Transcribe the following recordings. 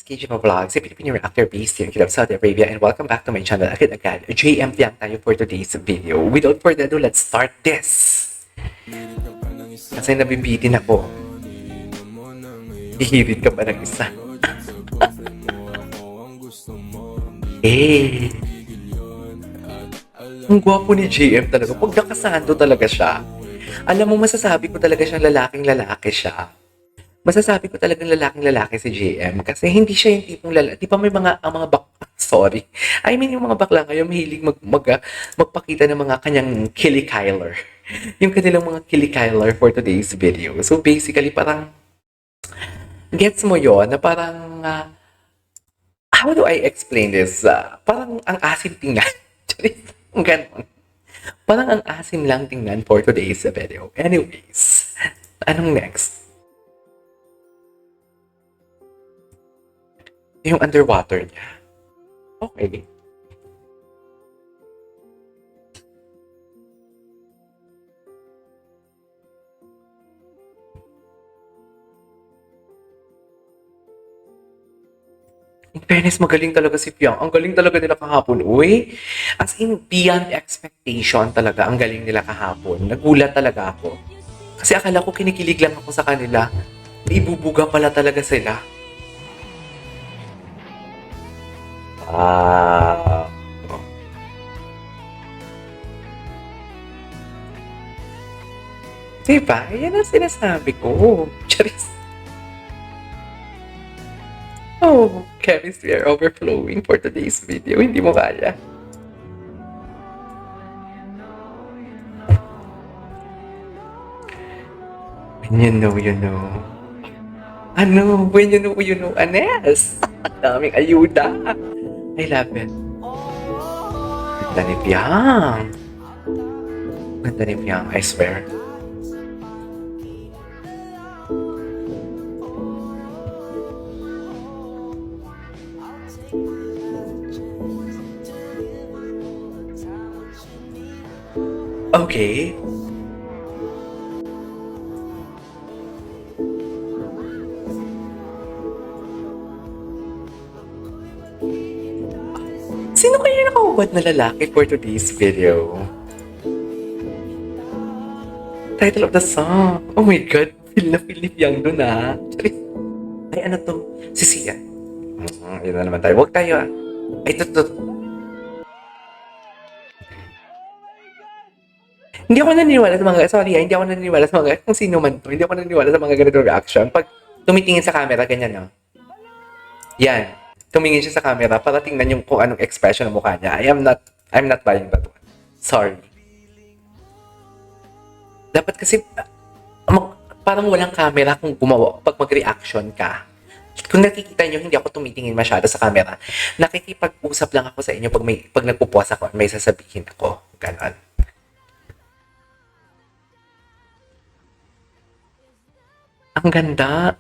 KJ Vlog, si Filipino reactor based here in Saudi Arabia, and welcome back to my channel agad-agad. JM Piang tayo for today's video. Without further ado, let's start this! Kasi nabibitin ako. Ihirit ka ba ng isa? Eh! Ang gwapo ni JM talaga. Pag nakasando talaga siya. Alam mo, masasabi ko talaga siyang lalaking-lalaki siya. Masasabi ko talagang lalaking-lalaki si JM kasi hindi siya yung tipong lalaki. Di ba may ang mga sorry. I mean, yung mga bakla ngayon mahilig magpakita ng mga kanyang killy-kyler. Yung kanilang mga killy-kyler for today's video. So basically, parang gets mo yon na parang how do I explain this? Parang ang asim tingnan. Ang ganon. Parang ang asim lang tingnan for today's video. Anyways, anong next? Yung underwater niya. Okay. In fairness, magaling talaga si Piang. Ang galing talaga nila kahapon. Uy, as in, beyond expectation talaga ang galing nila kahapon. Nagulat talaga ako. Kasi akala ko kinikilig lang ako sa kanila. Ibubuga pala talaga sila. Ah. Diba? Yan ang sinasabi ko. Charis. Oh, chemistry are overflowing for today's video. Hindi mo kaya. When you know, you know. Ano? When you know, Anes. Ang daming ayuda. I love it. Ganda ni Piang. Ganda ni Piang, I swear. Okay. Sino kaya nakahubad na lalaki for today's video? Title of the song. Oh my God. Feel na feel ni Piang dun ah. Ay, ano to? Si Sia. Yun na naman tayo. Huwag tayo ah. Ay, to. Hindi ako naniniwala sa mga, sorry hindi ako naniniwala sa mga, kung sino man to, hindi ako naniniwala sa mga ganito reaction. Pag tumitingin sa camera, ganyan no? Yan. Tumingin siya sa camera para tingnan yung kung anong expression ng mukha niya. I'm not buying that one. Sorry. Dapat kasi, parang walang camera kung gumawa, pag mag-reaction ka. Kung nakikita nyo, hindi ako tumitingin masyado sa camera. Nakikipag-usap lang ako sa inyo pag nagpupuwas ako, may sasabihin ako. Ganon. Ang ganda.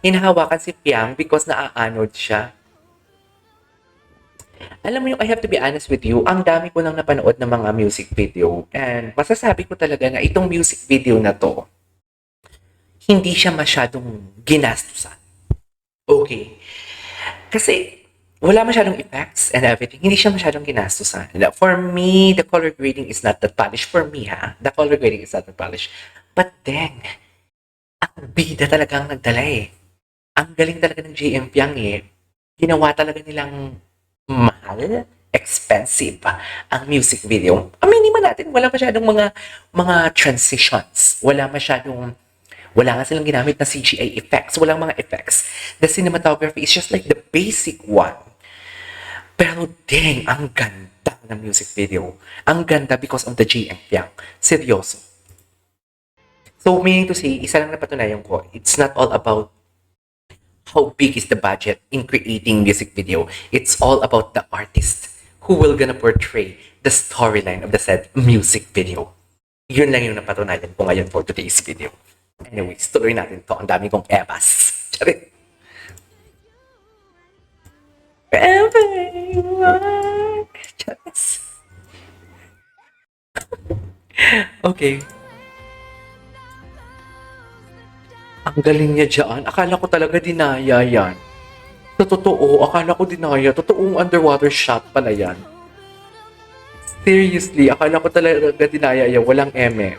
Hinahawakan si Piang because naaanod siya. Alam mo yung I have to be honest with you, ang dami ko nang napanood ng mga music video. And masasabi ko talaga na itong music video na to, hindi siya masyadong ginastusan. Okay. Kasi wala masyadong effects and everything. Hindi siya masyadong ginastusan. For me, the color grading is not that polished. For me, the color grading is not that polished. But then, ang bida talaga ang nagdala eh. Ang galing talaga ng JM Piang eh. Ginawa talaga nilang mahal, expensive ang music video. Aminin man natin, wala masyadong mga transitions. Wala nga silang ginamit na CGI effects. Walang mga effects. The cinematography is just like the basic one. Pero dang, ang ganda ng music video. Ang ganda because of the JM Piang. Seryoso. So, meaning to say, isa lang napatunayan ko, it's not all about how big is the budget in creating music video. It's all about the artist who will gonna portray the storyline of the said music video. Yun lang yung napatunayan ko ngayon for today's video. Anyways, tuloy natin to. Ang dami kong ebas. Charit. Okay. Ang galing niya dyan. Akala ko talaga dinaya yan. Sa totoo, akala ko dinaya. Totoong underwater shot pala yan. Seriously, akala ko talaga dinaya yan. Walang eme.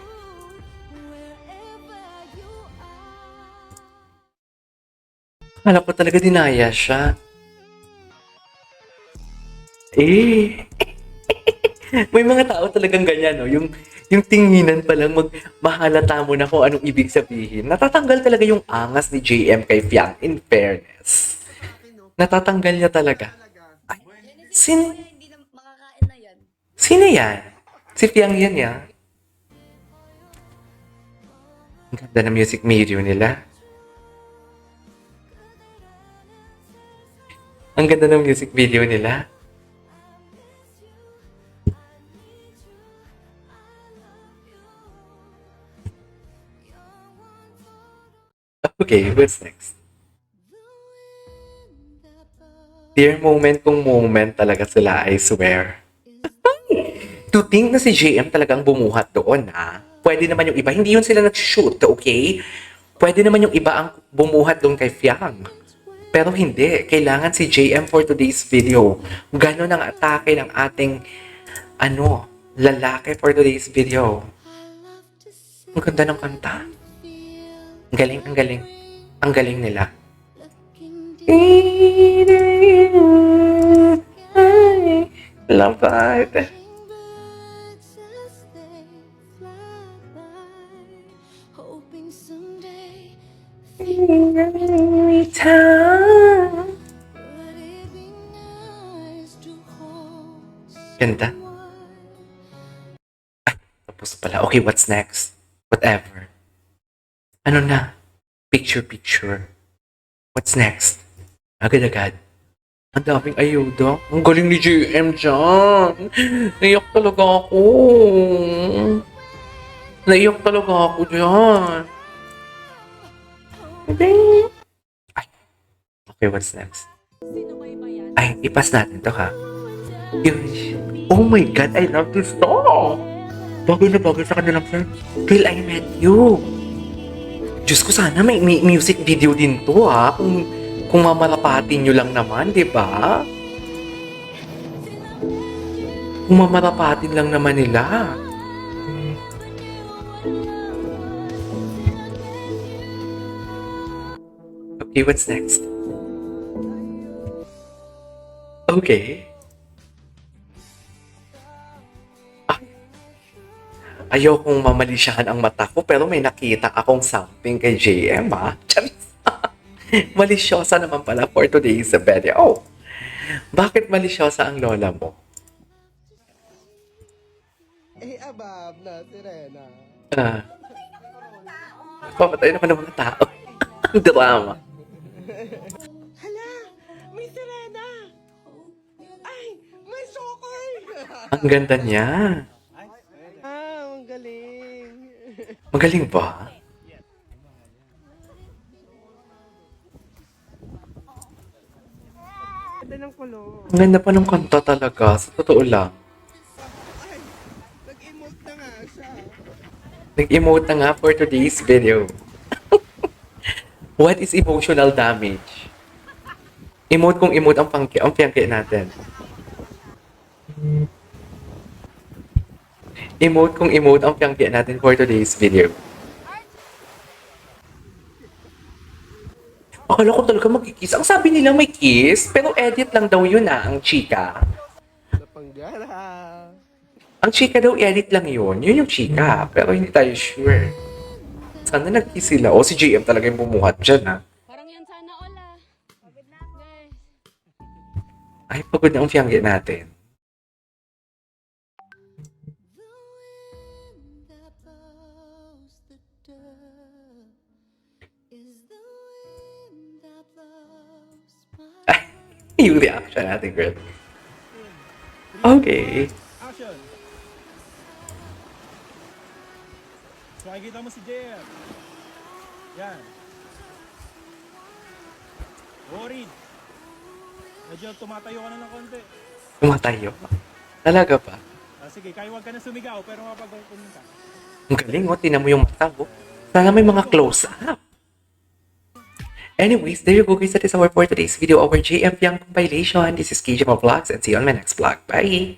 Akala ko talaga dinaya siya. Eh, may mga tao talagang ganyan, no? Yung tinginan pa lang, mahalata mo na kung anong ibig sabihin. Natatanggal talaga yung angas ni JM kay Fiang, in fairness. Natatanggal niya talaga. Ay, Hindi na makakain na yan. sino yan? Si Fiang yan, ya. Ang ganda ng music video nila. Ang ganda ng music video nila. Okay, what's next? Dear moment kung moment talaga sila, I swear. To think na si JM talagang bumuhat doon, ha? Pwede naman yung iba. Hindi yun sila nag-shoot, okay? Pwede naman yung iba ang bumuhat doon kay Fiang. Pero hindi. Kailangan si JM for today's video. Ganon ang atake ng ating, lalaki for today's video. Ang ganda ng kanta. Ang galing, ang galing. Ang galing nila. Love it. Ganda. Tapos pala. Okay, what's next? Whatever. Ano na? Picture. What's next? Agad-agad. Ang daming ayuda. Ang galing ni JM dyan. Naiyak talaga ako. Naiyak talaga ako dyan. Ay. Okay, what's next? Ay, ipas natin to, ha? Oh my God, I love this song. Bagay na bagay sa kanilang song. Till I Met You. Diyos ko, sana may music video din to, ha? Kung mamarapatin nyo lang naman, di ba? Kung mamarapatin lang naman nila. Okay, what's next? Okay. Ayokong mamalisyahan ang mata ko pero may nakita akong something kay JM, ha? Charis. Malisyosa naman pala for today's video. Bakit malisyosa ang lola mo? Abab na, Sirena. Pamatay naman ng mga tao. Ang drama. Hala, may Sirena! Ay, may Sokoy! Ang ganda niya. Ang galing. Magaling ba? Ganda ng kulo. Ang ganda pa ng kanta talaga. Sa totoo lang. Ay, nag-emote na nga siya. Nag-emote na nga for today's video. What is emotional damage? Emote kung emote ang piyangke natin. Emote kung emote ang piyangke natin for today's video. Akala ko talaga magkikiss. Ang sabi nila may kiss, pero edit lang daw yun, ang chika. Napanggara. Ang chika daw edit lang yun. Yun yung chika, pero hindi tayo sure. Sana nag-kiss sila. O si JM talaga yung bumuhat dyan, ha? Parang yan sana all Pagod na ako. Guys. Ay, pagod na ang piyangke natin. Ay, yung reaction natin, girl. Okay. Action! So, makikita mo si JM. Yan. Worried. Medyo tumatayo ka na ng konti. Tumatayo. Talaga ba? Sige, kaya huwag ka na sumigaw, pero mapagkukunin ka. Ang galing, oh. Tinan mo yung mata, oh. Sana may mga close-up. Anyways, there you go guys. That is our for today's video, our JM Young compilation. This is KJM Vlogs and see you on my next vlog. Bye!